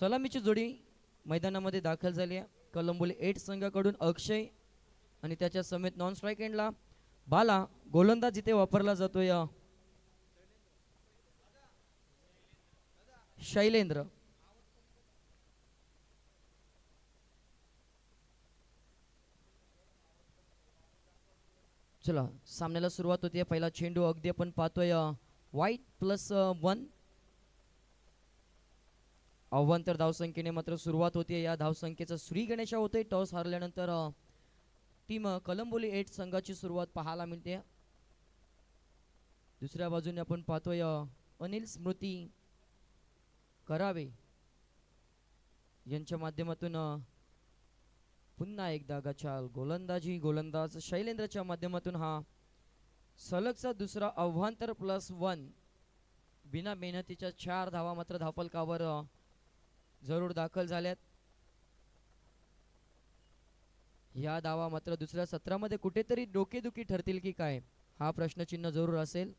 सलामीची जोडी मैदानामध्ये दाखल झाली आहे. कलंबोली 8 संघाकडून अक्षय आणि त्याच्या समेत नॉन स्ट्राईक एंडला बाला. गोलंदाज इथे वापरला जातोय शैलेंद्र. चला सामन्याला सुरुवात होती. पहिला चेंडू अगदी आपण पाहतोय वाईट +1 अव्वंतर धावसंख्येने मात्र सुरुवात होती. या धावसंख्येचा श्री गणेशा होतोय. टॉस हारल्यानंतर टीम कलंबोली 8 संघाची सुरुवात पाहायला मिळते. दुसऱ्या बाजूने आपण पाहतोय अनिल स्मृती करावे यांच्या माध्यमातून पुन्हा एकदा गचाल गोलंदाजी. गोलंदाज शैलेंद्रच्या माध्यमातून हा सलगचा दुसरा अव्वंतर +1. बिना मेहनतीच्या 4 धावा मात्र धावफलकावर जरूर दाखल झाल्यात. या धावा मात्र दुसऱ्या सत्रामध्ये कुठेतरी डोकेदुखी ठरतील की काय हा प्रश्नचिन्ह जरूर असेल.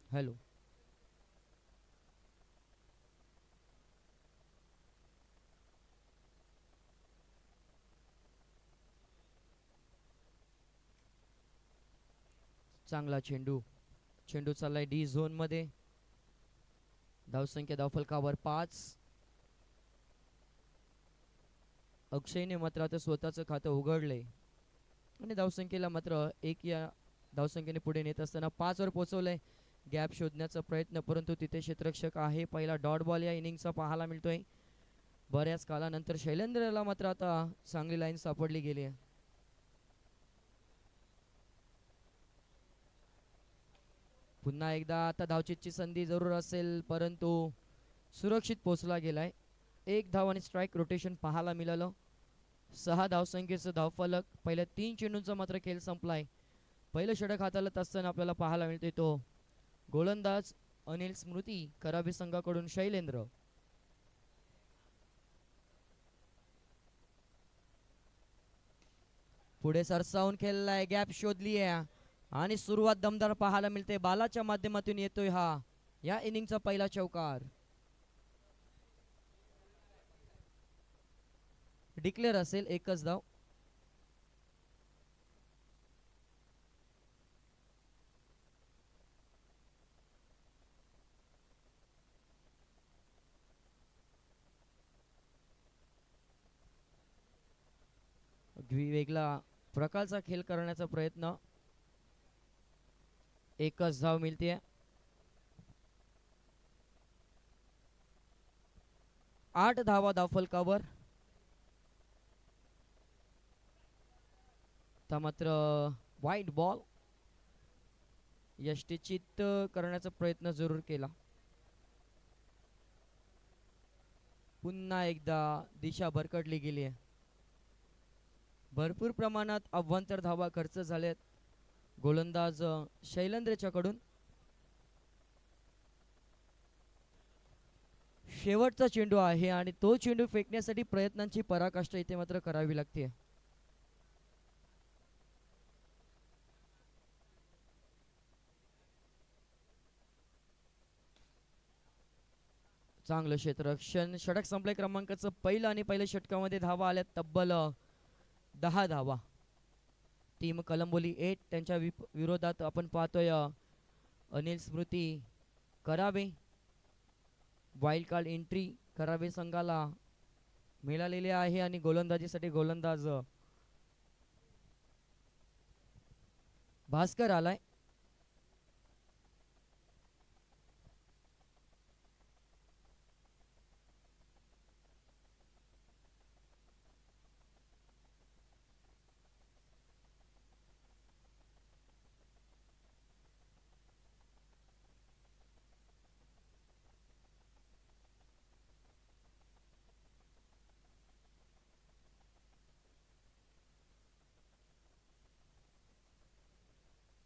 हॅलो चांगला चेंडू. चेंडू चाललाय डी झोन मध्ये. धावसंख्या धावफलकावर 5. अक्षयने मात्र आता स्वतःचं खातं उघडलंय आणि धावसंख्येला मात्र 1 या धावसंख्येने पुढे नेत असताना 5 वर पोहोचवलंय. गॅप शोधण्याचा प्रयत्न परंतु तिथे क्षेत्ररक्षक आहे. पहिला डॉट बॉल या इनिंगचा पाहायला मिळतोय. बऱ्याच काळानंतर शैलेंद्रला मात्र आता चांगली लाईन सापडली गेली आहे. पुन्हा एकदा आता धावचीतची संधी जरूर असेल परंतु सुरक्षित पोहोचला गेलाय. 1 धाव आणि स्ट्राईक रोटेशन पाहायला मिळालं. 6 धावसंख्येचं धावफलक. पहिल्या 3 चेंडूंचा मात्र खेळ संपलाय. पहिलं षटक हाताळत असताना आपल्याला पाहायला मिळते तो गोलंदाज अनिल स्मृती करावी संघाकडून शैलेंद्र. पुढे सरसावून खेळलाय. गॅप शोधली आहे आणि सुरुवात दमदार पाहायला मिळते. बालाच्या माध्यमातून येतोय हा या इनिंगचा पहिला चौकार. डिक्लेअर असेल. 1च धाव. वेगळा प्रकारचा खेळ करण्याचा प्रयत्न. 1च धाव मिळते. 8 धावा धावफलकावर. आता मात्र वाईट बॉल. यष्टीचित करण्याचा प्रयत्न जरूर केला. पुन्हा एकदा दिशा भरकटली गेली आहे. भरपूर प्रमाणात अव्वंतर धावा खर्च झाल्यात गोलंदाज शैलेंद्रच्याकडून. शेवटचा चेंडू आहे आणि तो चेंडू फेकण्यासाठी प्रयत्नांची पराकाष्ठा इथे मात्र करावी लागते. चांगलं क्षेत्ररक्षण. षटक संपलंय. क्रमांकाचं पहिलं आणि पहिल्या षटकामध्ये धावा आल्या तब्बल 10 धावा. टीम कलंबोली 8 त्यांच्या विरोधात आपण पाहतोय अनिल स्मृती करावे. वाईल्ड कार्ड एंट्री करावे संघाला मिळालेली आहे आणि गोलंदाजीसाठी गोलंदाज भास्कर आलाय.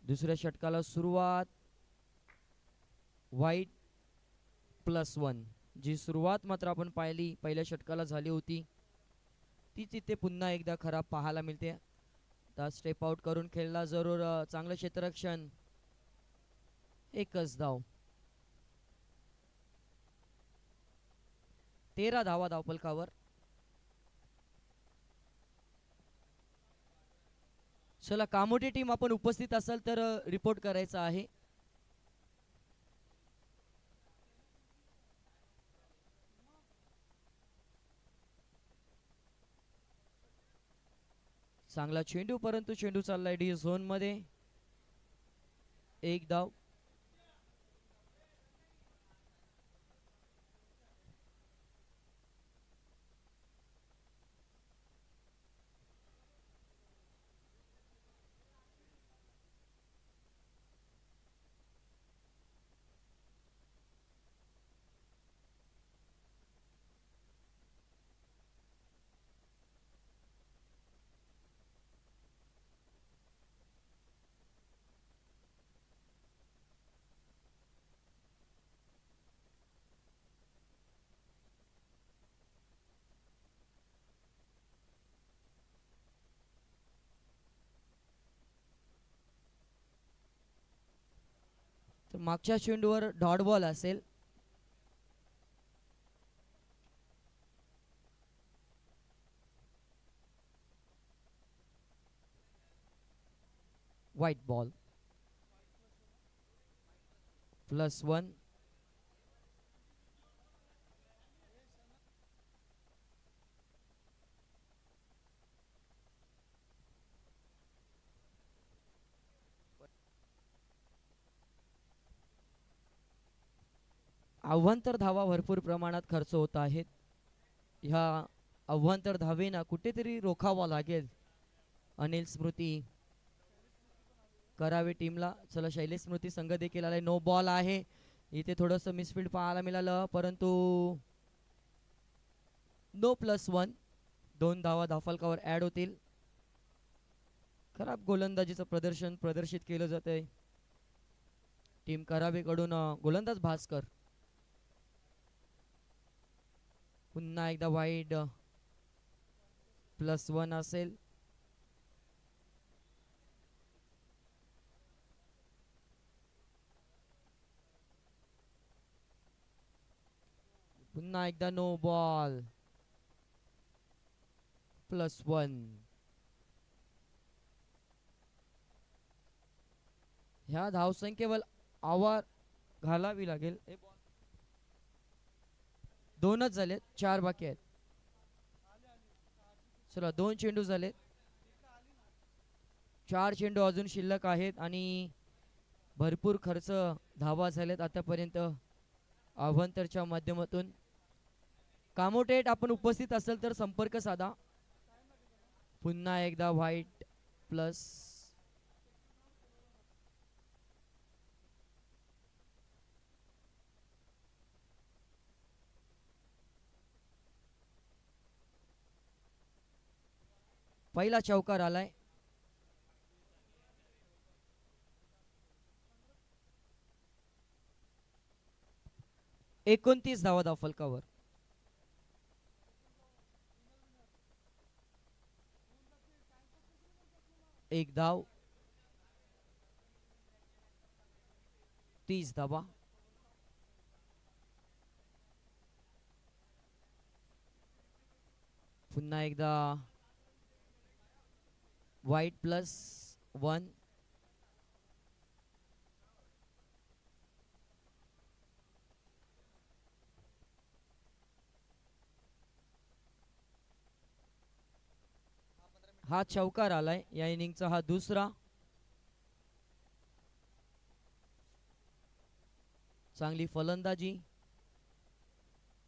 दुसऱ्या षटकाला सुरुवात. वाईट +1. जी सुरुवात मात्र आपण पाहिली पहिल्या षटकाला झाली होती तीच इथे पुन्हा एकदा खराब पाहायला मिळते. आता स्टेप आउट करून खेळला जरूर, चांगलं क्षेत्ररक्षण, एकच धाव. 13 धावा धावफलकावर. चला, कामोठी टीम आपण उपस्थित असाल तर रिपोर्ट करायचा आहे. चांगला चेंडू, परंतु चेंडू चाललाय डी झोन मध्ये. एक धाव. तर मागच्या चेंडूवर डॉट बॉल असेल. White ball. +1. अव्वंतर धावा भरपूर प्रमाणात खर्च होत आहेत. ह्या अव्वंतर धावेना कुठेतरी रोखावा लागेल अनिल स्मृती करावे टीमला. चला, शैलेश स्मृती संघ देखील आलाय. नो बॉल आहे इथे. थोडंसं मिसफील्ड पाहायला मिळालं, परंतु नो. +1. 2 धावा धावफलकावर ऍड होतील. खराब गोलंदाजीचं प्रदर्शन प्रदर्शित केलं जात आहे टीम करावेकडून. गोलंदाज भास्कर. पुन्हा एकदा वाईड. +1 असेल. पुन्हा एकदा नो बॉल. +1. ह्या धावसंख्येवर आवार घालावी लागेल. 2च झालेत, 4 बाकी आहेत. चला, 2 चेंडू झालेत, 4 चेंडू अजून शिल्लक आहेत आणि भरपूर खर्च धावा झालेत आतापर्यंत अव्वंतरच्या माध्यमातून. कामोटेट आपण उपस्थित असेल तर संपर्क साधा. पुन्हा एकदा व्हाईट प्लस. पहिला चौकार आलाय. एकोणतीस धावा धावफलकावर. एक धाव. 30 धावा. पुन्हा एकदा व्हाईट +1. हा चौकार आलाय या इनिंगचा, हा दुसरा. चांगली फलंदाजी.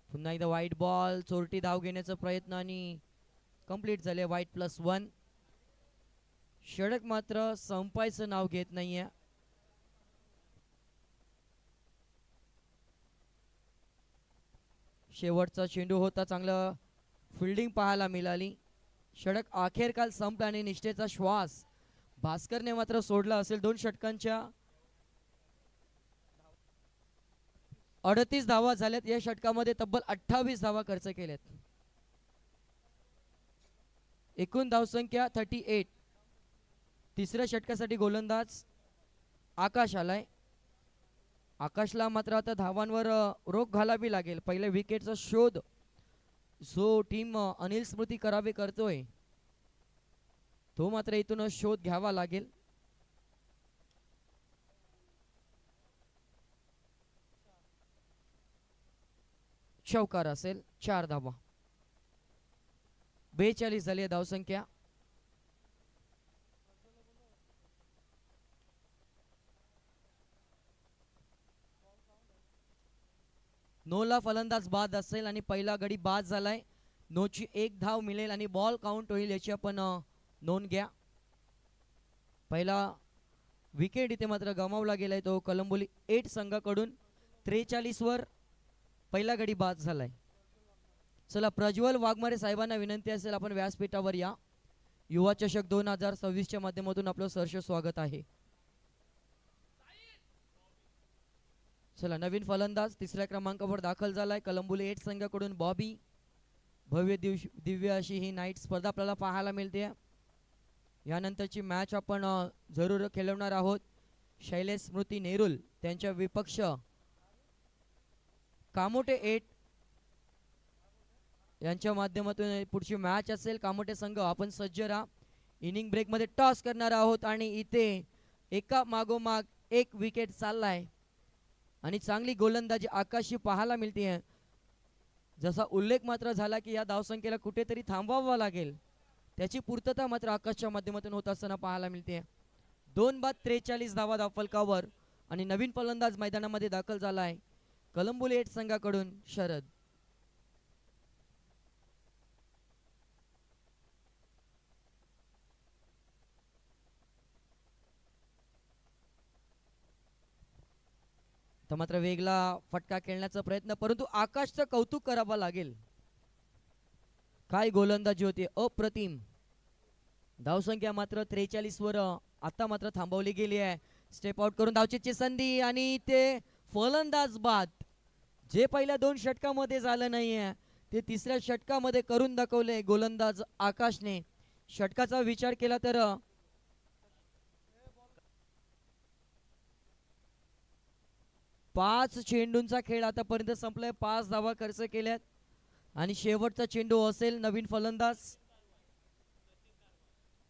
पुन्हा एकदा व्हाईट बॉल. चोरटी धाव घेण्याचा प्रयत्न आणि कंप्लीट झाले. व्हाईट +1. षडक मात्र संपायचं नाव घेत नाहीये. शेवटचा चेंडू होता, चांगलं फिल्डिंग पाहायला मिळाली. षडक अखेरकाल संपला आणि निष्ठेचा श्वास भास्करने मात्र सोडला असेल. 2 षटकांच्या 38 धावा झाल्यात. या षटकामध्ये तब्बल 28 धावा खर्च केल्यात. एकूण धावसंख्या 38. तिसऱ्या षटकासाठी गोलंदाज आकाश आलाय. आकाशला मात्र आता धावांवर रोख घालावी लागेल. पहिल्या विकेटचा शोध जो टीम अनिल स्मृती करावे करतोय तो मात्र इथून शोध घ्यावा लागेल. चौकार असेल. 4 धावा. 42 झाली धावसंख्या. नोला फलंदाज बाद असेल आणि पहिला गडी बाद झालाय. नोची 1 धाव मिळेल आणि बॉल काउंट होईल याची आपण नोंद घ्या. पहिला विकेट इथे मात्र गमावला गेलाय तो कलंबोली 8 संघाकडून. 43 वर पहिला गडी बाद झालाय. चला प्रज्वल वाघमारे साहेबांना विनंती असेल आपण व्यासपीठावर या. युवा चषक 2026 च्या माध्यमातून आपलं सहर्ष स्वागत आहे. चला नवीन फलंदाज तिसऱ्या क्रमांकावर दाखल झालाय कलंबोली 8 संघाकडून बॉबी. भव्य दिव्य अशी ही नाईट स्पर्धा आपल्याला पाहायला मिळते. यानंतरची मॅच आपण जरूर खेळवणार आहोत. शैलेश स्मृती नेरुल त्यांच्या विपक्ष कामोटे 8 यांच्या माध्यमातून पुढची मॅच असेल. कामोटे संघ आपण सज्ज राहा. इनिंग ब्रेक मध्ये टॉस करणार आहोत आणि इथे एका मागोमाग एक विकेट चाललाय आणि चांगली गोलंदाजी आकाशी पाहायला मिळते. जसा उल्लेख मात्र झाला की या धावसंख्येला कुठेतरी थांबवावा लागेल त्याची पूर्तता मात्र आकाशच्या माध्यमातून होत असताना पाहायला मिळते. 2 बाद 43 धावा धावफलकावर आणि नवीन फलंदाज मैदानामध्ये दाखल झालाय कलंबोली 8 संघाकडून शरद. तर मात्र वेगला फटका खेळण्याचा प्रयत्न परंतु आकाशचं कौतुक करावं लागेल. काय गोलंदाजी होती अप्रतिम. धावसंख्या मात्र 43 वर आता मात्र थांबवली गेली आहे. स्टेप आउट करून धावचीची संधी आणि ते फलंदाज बाद. जे पहिल्या 2 षटकामध्ये झालं नाहीये ते तिसऱ्या षटकामध्ये करून दाखवले गोलंदाज आकाशने. षटकाचा विचार केला तर 5 चेंडूंचा खेळ आतापर्यंत संपलाय. 5 धावा खर्च केल्यात आणि शेवटचा चेंडू असेल. नवीन फलंदाज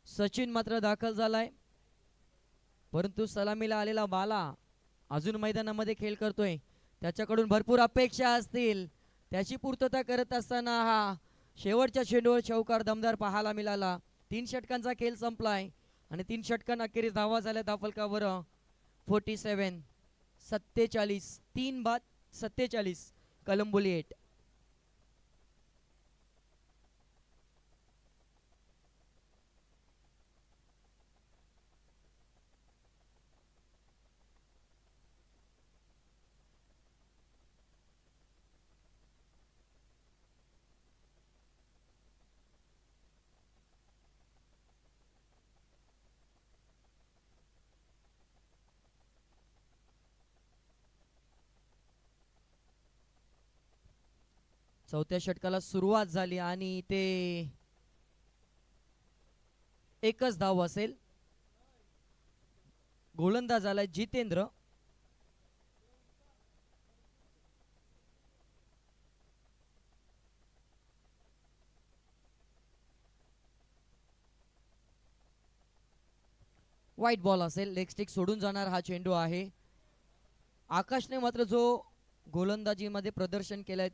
सचिन मात्र दाखल झालाय परंतु सलामीला आलेला बाला अजून मैदानामध्ये खेळ करतोय. त्याच्याकडून भरपूर अपेक्षा असतील त्याची पूर्तता करत असताना हा शेवटच्या चेंडूवर चौकार दमदार पाहायला मिळाला. 3 षटकांचा खेळ संपलाय आणि 3 षटकांअखेरीस धावा झाल्या धावफलकावर 47 47. 3 बाद 47 कलंबोली 8. चौथ्या षटकाला सुरुवात झाली आणि ते एकच धाव असेल. गोलंदाज आलाय जितेंद्र. व्हाईट बॉल असेल. लेग स्टिक सोडून जाणार हा चेंडू आहे. आकाशने मात्र जो गोलंदाजीमध्ये प्रदर्शन केलंय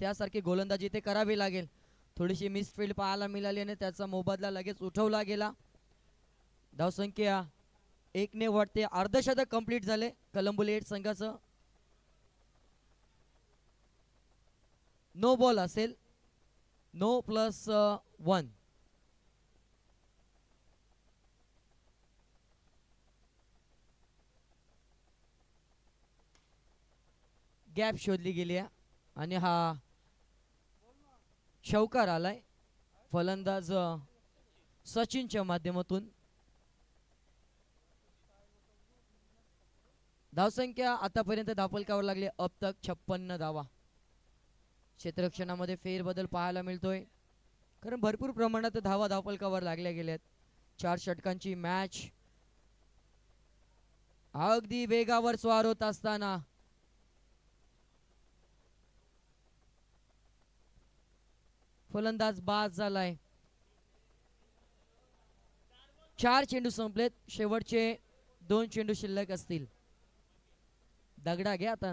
त्यासारखी गोलंदाजी इथे करावी लागेल. थोडीशी मिसफील्ड पाहायला मिळाली आणि त्याचा मोबदला लगेच उठवला गेला. धावसंख्या 1 ने वाढते. अर्धशतक कंप्लीट झाले कलंबोली 8 संघाचं. नो बॉल असेल. No plus 1. गॅप शोधली गेली आहे आणि हा चौकार आलाय फलंदाज सचिनच्या माध्यमातून. धावसंख्या आतापर्यंत धावफलकावर लागली अब तक 56 धावा. क्षेत्ररक्षणामध्ये फेरबदल पाहायला मिळतोय कारण भरपूर प्रमाणात धावा धावफलकावर लागल्या गेल्यात. 4 षटकांची मॅच अगदी वेगावर स्वार होत असताना फलंदाज बाद झालाय. 4 चेंडू संपलेत. शेवटचे 2 चेंडू शिल्लक असतील. दगडा घ्या आता.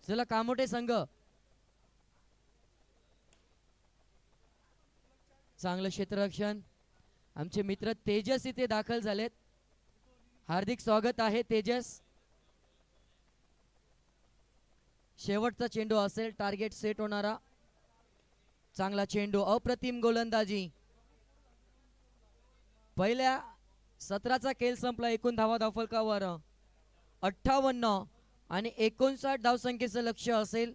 चला कामोठे संघ चांगलं क्षेत्ररक्षण. आमचे मित्र तेजस इथे दाखल झालेत. हार्दिक स्वागत आहे तेजस. शेवटचा चेंडू असेल टार्गेट सेट होणारा. चांगला चेंडू. अप्रतिम गोलंदाजी. पहिल्या सत्राचा खेळ संपला. एकूण धावा धावफलकावर 58 आणि 59 धावसंख्येचं लक्ष असेल.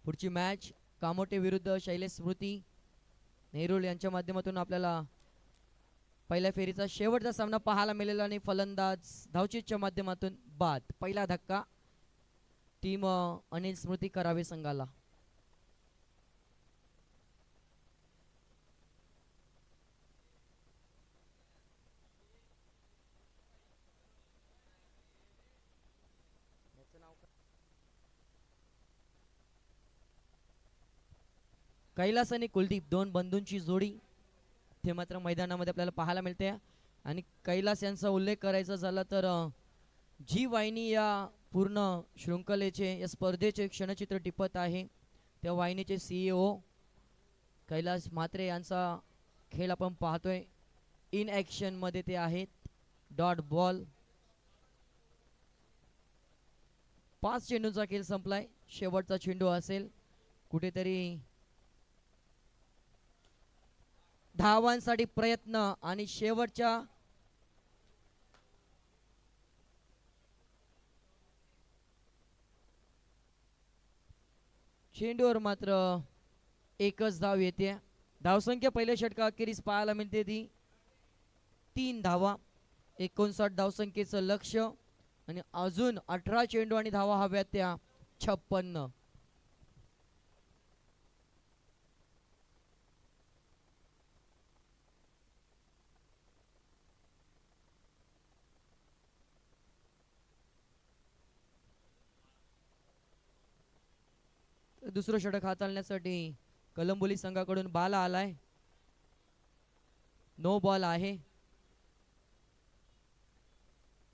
पुढची मॅच कामोटे विरुद्ध शैलेश स्मृती नेरुल यांच्या माध्यमातून आपल्याला पहिल्या फेरीचा शेवटचा सामना पाहायला मिळाला आणि फलंदाज धावचीतच्या माध्यमातून बाद. पहिला धक्का टीम अनिल स्मृती करावे संघाला. कैलास आणि कुलदीप दोन बंधूंची जोडी ते मात्र मैदानामध्ये आपल्याला पाहायला मिळते. आणि कैलास यांचा उल्लेख करायचा झाला तर जी वाहिनी या पूर्ण शृंखलेचे या स्पर्धेचे क्षणचित्र टिपत आहे. त्या वाहिनीचे CEO कैलास म्हात्रे यांचा खेळ आपण पाहतोय. इन ॲक्शन मध्ये ते आहेत. Dot ball. 5 चेंडूंचा खेळ संपलाय. शेवटचा चेंडू असेल. कुठेतरी धावांसाठी प्रयत्न आणि शेवटच्या चेंडूवर मात्र एकच धाव येते. धावसंख्या पहिल्या षटका अखेरीस पाहायला मिळते ती 3 धावा. 59 धावसंख्येचं लक्ष आणि अजून 18 चेंडू आणि धावा हव्यात त्या 56. दुसरं षटक हाताळण्यासाठी कलंबोली संघाकडून बाला आलाय. नो बॉल आहे.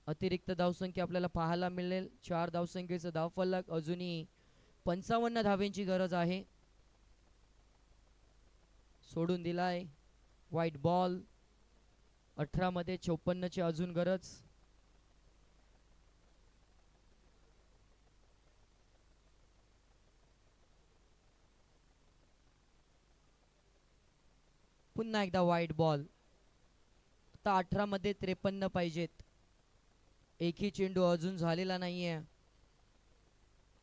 अतिरिक्त धावसंख्या आपल्याला पाहायला मिळेल. 4 धावसंख्येचं धावफलक. अजूनही 55 धावेंची गरज आहे. सोडून दिलाय. White ball. 18 मध्ये 54 ची अजून गरज. पुन्हा एकदा व्हाईट बॉल. आता 18 मध्ये 53 पाहिजेत. एकही चेंडू अजून झालेला नाहीये.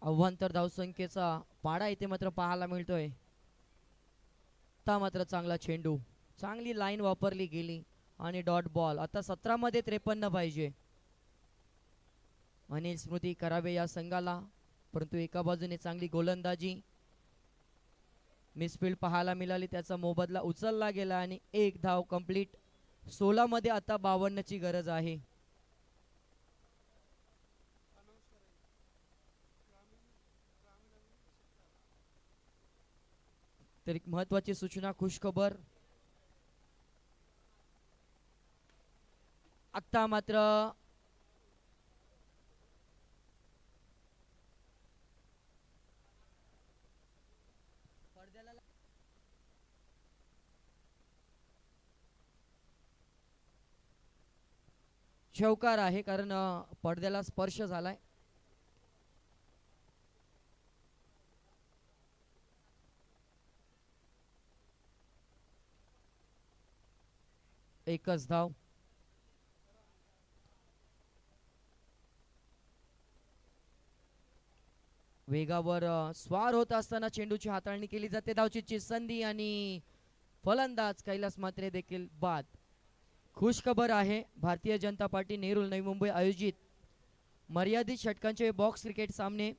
अव्वांतर धावसंख्येचा पाडा इथे मात्र पाहायला मिळतोय. आता मात्र चांगला चेंडू. चांगली लाईन वापरली गेली आणि डॉट बॉल. आता 17 मध्ये 53 पाहिजे. अनिल स्मृती करावे या संघाला. परंतु एका बाजूने चांगली गोलंदाजी. मिसफील्ड पाहायला मिळाली. त्याचा मोबदला उचलला गेला आणि 1 धाव कंप्लीट. 16 मध्ये आता 52 ची गरज आहे. तर एक महत्वाची सूचना, खुशखबर. आता मात्र चौकार आहे कारण पडद्याला स्पर्श झालाय. एकच धाव. वेगावर स्वार होत असताना चेंडूची हाताळणी केली जाते. धावचीतची संधी आणि फलंदाज कैलास म्हात्रे देखील बाद. खुश खबर आहे. भारतीय जनता पार्टी नेरुल नवी मुंबई आयोजित मर्यादित षटकांचे बॉक्स क्रिकेट सामने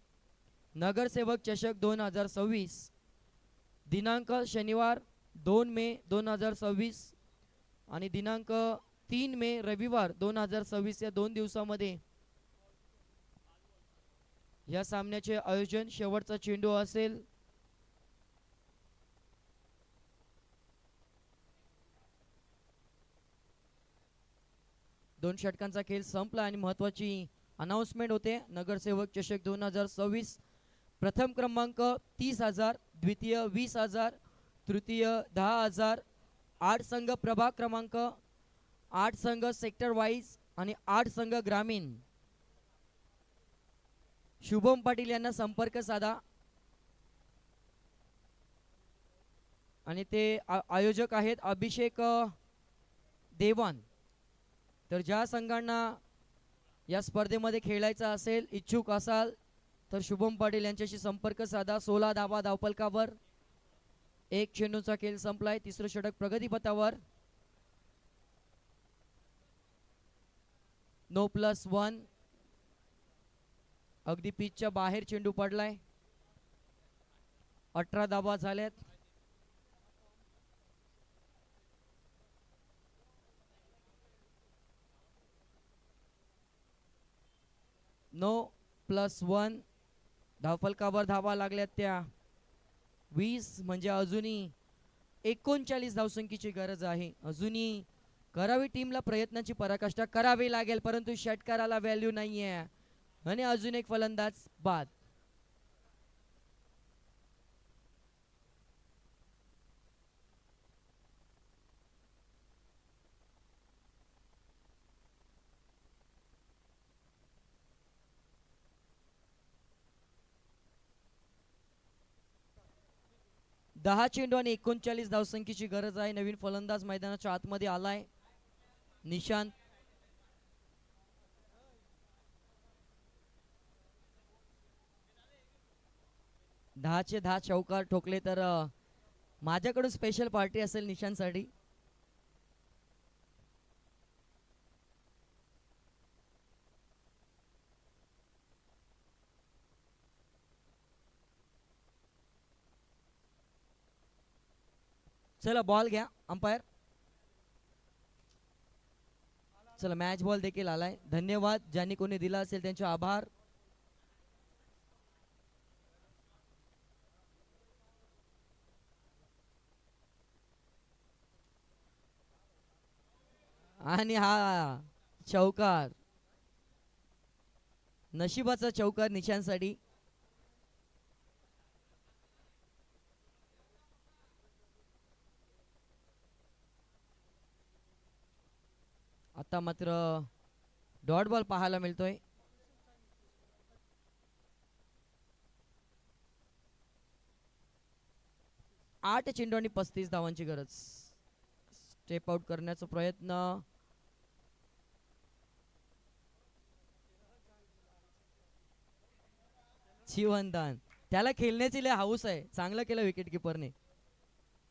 नगरसेवक चषक 2026 दिनांक शनिवार 2 मे 2026 आणि दिनांक 3 मे रविवार 2026 या 2 दिवसामध्ये या सामन्याचे आयोजन शेवटचा चेंडू असेल. दोन षटकांचा खेळ संपला आणि महत्वाची अनाउन्समेंट होते. नगरसेवक चषक 2026 प्रथम क्रमांक 30,000, द्वितीय 20,000, तृतीय 10,000, 8 संघ प्रभाग क्रमांक, 8 संघ सेक्टर वाईज आणि 8 संघ ग्रामीण. शुभम पाटील यांना संपर्क साधा आणि ते आयोजक आहेत अभिषेक देवान. तर ज्या संघांना या स्पर्धेमध्ये खेळायचं असेल, इच्छुक असाल तर शुभम पाटील यांच्याशी संपर्क साधा. 16 धावा धावफलकावर, एक चेंडूचा खेळ संपलाय. तिसरं षटक प्रगतीपथावर. No plus 1. अगदी पिचच्या बाहेर चेंडू पडलाय. 18 धावा झाल्यात. No plus 1. धावफलकावर धावा लागल्यात त्या 20, म्हणजे अजूनही 39 धावसंख्येची गरज आहे. अजूनही करावी टीमला प्रयत्नाची पराकाष्ठा करावी लागेल, परंतु षटकाराला व्हॅल्यू नाहीये आणि अजून एक फलंदाज बाद. दहा चेंडू आणि 39 धावसंख्येची गरज आहे. नवीन फलंदाज मैदानाच्या आतमध्ये आलाय, निशांत. दहाचे 10 चौकार ठोकले तर माझ्याकडून स्पेशल पार्टी असेल निशांतसाठी. चला बॉल घ्या अंपायर. चला मॅच बॉल देखील आलाय. धन्यवाद ज्यांनी कोणी दिला असेल त्यांचे आभार. आणि हा चौकार, नशिबाचा चौकार निशांसाठी. आता मात्र डॉट बॉल पाहायला मिळतोय. आठ चेंडू आणि 35 धावांची गरज. स्टेप आउट करण्याचा प्रयत्न. जीवनदान. त्याला खेळण्याची लय हाऊस आहे. चांगलं केलं विकेट किपरने,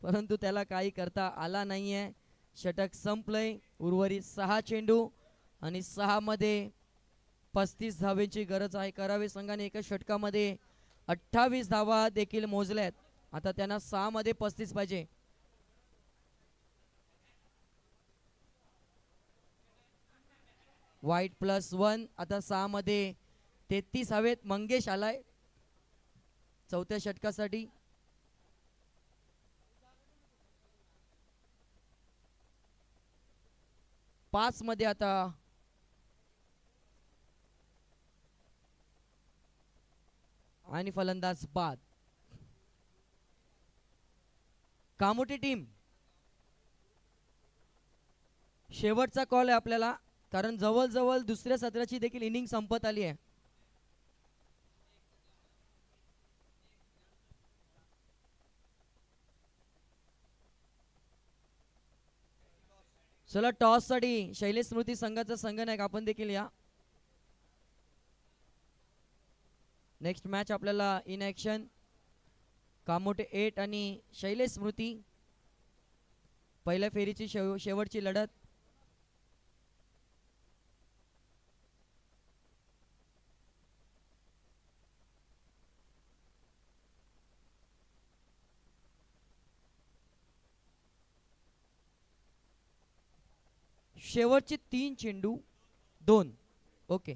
परंतु त्याला काही करता आला नाहीये. षटक संपलंय. उर्वरित 6 चेंडू आणि 6 मध्ये 35 धावेची गरज आहे. करावे संघाने एका षटकामध्ये 28 धावा देखील मोजल्यात. आता त्यांना 6 मध्ये 35 पाहिजे. वाईट प्लस 1. आता 6 मध्ये 33 हवेत. मंगेश आलाय चौथ्या षटकासाठी. पाच मध्ये आता आणि फलंदाज बाद. कामोटी टीम, शेवटचा कॉल आहे आपल्याला, कारण जवळजवळ दुसऱ्या सत्राची देखील इनिंग संपत आली आहे. चला टॉस साठी शैलेश स्मृती संघाचा संघनायक आपण देखील या. नेक्स्ट मॅच आपल्याला इन ऍक्शन कामोटे 8 आणि शैलेश स्मृती. पहिल्या फेरीची शेवटची लढत. शेवटचे 3 चेंडू 2. ओके.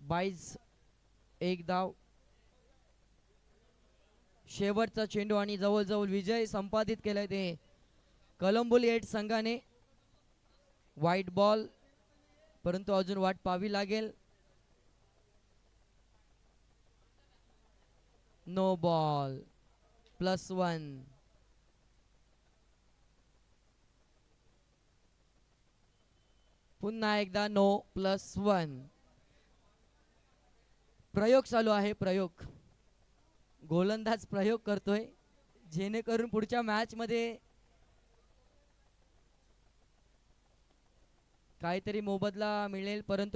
बाईज 1 धाव. शेवटचा चेंडू आणि जवळजवळ विजय संपादित केलाय ते कलंबोली 8 संघाने. व्हाईट बॉल, परंतु अजून वाट पाहावी लागेल. No ball, +1. पुन्हा एकदा नो, +1. प्रयोग चालू आहे. प्रयोग, गोलंदाज प्रयोग करतोय जेणेकरून पुढच्या मॅच मध्ये काहीतरी मोबदला मिळेल, परंतु